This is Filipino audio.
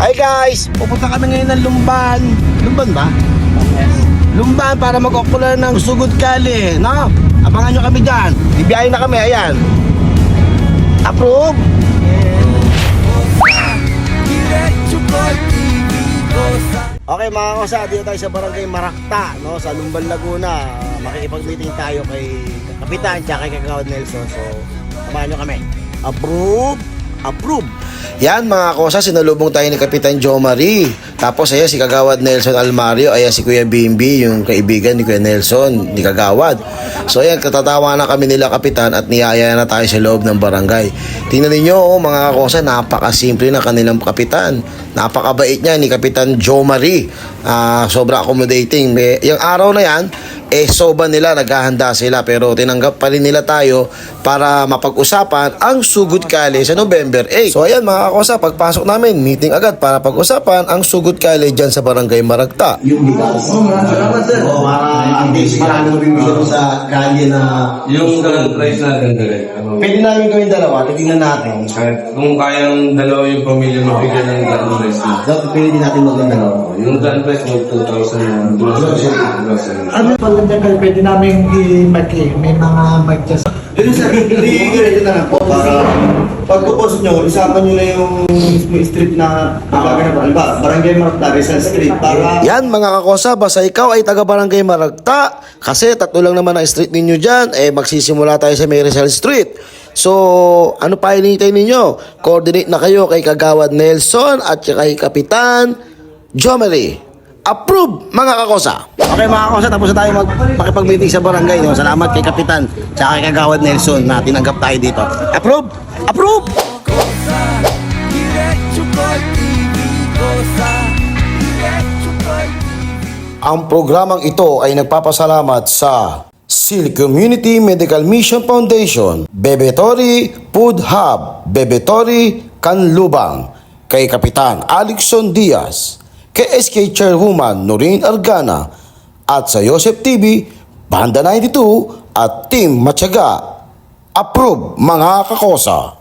Hi guys! Pupunta kami ngayon ng Lumban. Lumban ba? Yes. Lumban para mag-okular ng Sugod Kali, no? Abangan nyo kami dyan. Ibiyahin na kami, ayan. Approve? Okay mga kosa, dito tayo sa Barangay Marakta, no? Sa Lumban, Laguna. Makikipag-meeting tayo kay Kapitan tsaka kay Kagawad Nelson. So, abangan nyo kami. Approve? Approve. Yan mga kosa, sinalubong tayo ni Kapitan Joe Marie. Tapos ayan si Kagawad Nelson Almario. Ayan si Kuya Bimbi, yung kaibigan ni Kuya Nelson, ni Kagawad. So ayan, katatawa na kami nila Kapitan at niyaya na tayo sa loob ng barangay. Tingnan ninyo mga kosa, napakasimple na kanilang Kapitan. Napakabait niya ni Kapitan Joe Marie. Sobra accommodating. Yung araw na yan, soba nila, naghahanda sila, pero tinanggap pa rin nila tayo para mapag-usapan ang Sugod Kali sa November 8. So ayan mga kosa, pagpasok namin, meeting agad para pag-usapan ang Sugod Kali dyan sa Barangay Maragta. Yung bigas. Salamat sir. Para at least marami mabibigyan sa kalye na... Yung price natin direct. Pwede namin gawin dalawa, titignan natin. Kung kayang dalawa yung pamilya mabigyan ng gun price na. Pwede din natin maging dalawa. Yung gun price mo 2,000 na. Ano pala dyan, pwede namin i-mic may mga mic dyan. Yun sir, hindi ganito na lang po para pagpupos nyo, isapan nyo na yung mismo street na gagawin na Barangay Maragta, Rizal Street para... Yan mga kakosa, basta ikaw ay taga Barangay Maragta kasi tatlo lang naman ang street ninyo dyan, magsisimula tayo sa May Rizal Street. So, ano pa hinihintay ninyo? Coordinate na kayo kay Kagawad Nelson at kay Kapitan Jomery. Approve mga kakosa. Okay mga kakosa, tapos na tayo makipag-meeting sa barangay. No? Salamat kay Kapitan at kay Kagawad Nelson na tinanggap tayo dito. Approve! Approve! Ang programang ito ay nagpapasalamat sa SEAL Community Medical Mission Foundation, Bebetori Food Hub, Bebetori Canlubang, kay Kapitan Alexson Diaz, kay SK Chairwoman Noreen Argana, at sa Joseph TV, Banda 92 at Team Matyaga. Approve mga kakosa.